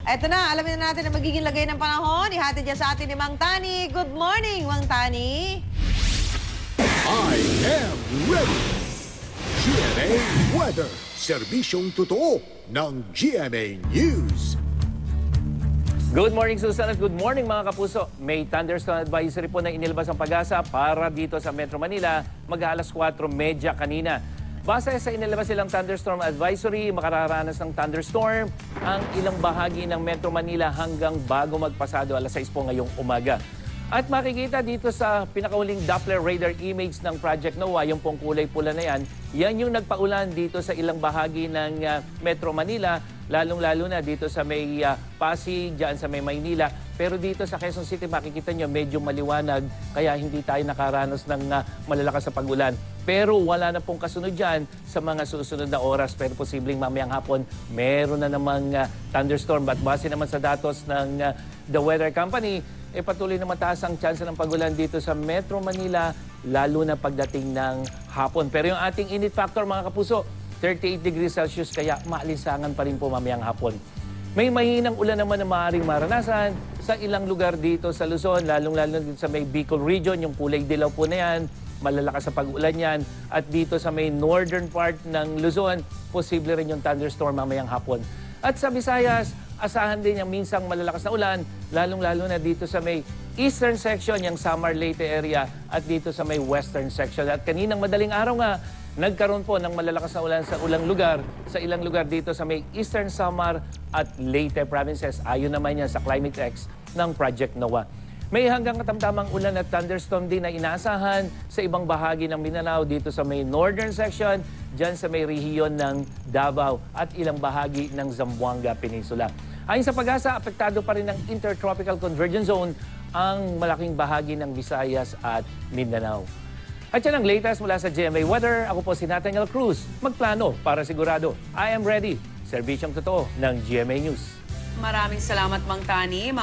Eto na, alamin na natin ang magiging lagay ng panahon. Ihatid dyan sa atin ni Mang Tani. Good morning, Mang Tani. I am ready. GMA Weather. Serbisyong totoo ng GMA News. Good morning, Susan, at good morning mga kapuso. May thunderstorm advisory po na inilabas ang Pag-asa para dito sa Metro Manila mag-alas 4:30 kanina. Base sa inilabas silang thunderstorm advisory, makararanas ng thunderstorm ang ilang bahagi ng Metro Manila hanggang bago magpasado alas 6 po ngayong umaga. At makikita dito sa pinakauling Doppler radar image ng Project NOAA, yung pong kulay pula na yan yung nagpaulan dito sa ilang bahagi ng Metro Manila, lalong-lalo na dito sa may Pasig, dyan sa may Maynila. Pero dito sa Quezon City, makikita nyo medyo maliwanag, kaya hindi tayo nakaranas ng malalakas sa pag-ulan. Pero wala na pong kasunod dyan sa mga susunod na oras. Pero posibleng mamayang hapon, meron na namang thunderstorm. At base naman sa datos ng The Weather Company, patuloy na mataas ang tsansa ng pag-ulan dito sa Metro Manila, lalo na pagdating ng hapon. Pero yung ating init factor, mga kapuso, 38 degrees Celsius, kaya maalinsangan pa rin po mamayang hapon. May mahinang ulan naman na maaaring maranasan sa ilang lugar dito sa Luzon, lalong-lalo dito sa may Bicol region, yung kulay dilaw po na yan, malalakas sa pag-ulan yan. At dito sa may northern part ng Luzon, posible rin yung thunderstorm mamayang hapon. At sa Visayas, asahan din yung minsang malalakas na ulan, lalong-lalo na dito sa may eastern section, yung Samar Leyte area, at dito sa may western section. At kaninang madaling araw nga, nagkaroon po ng malalakas na ulan sa ilang lugar dito sa may eastern Samar at Leyte provinces. Ayon naman yan sa Climate X ng Project NOAA. May hanggang katamtamang ulan at thunderstorm din na inaasahan sa ibang bahagi ng Mindanao dito sa may northern section, dyan sa may rehiyon ng Davao at ilang bahagi ng Zamboanga Peninsula. Ayon sa Pag-asa, apektado pa rin ng Intertropical Convergence Zone ang malaking bahagi ng Visayas at Mindanao. At yan ang latest mula sa GMA Weather. Ako po si Nathaniel Cruz. Magplano para sigurado. I am ready. Serbisyong totoo ng GMA News. Maraming salamat, Mang Tani.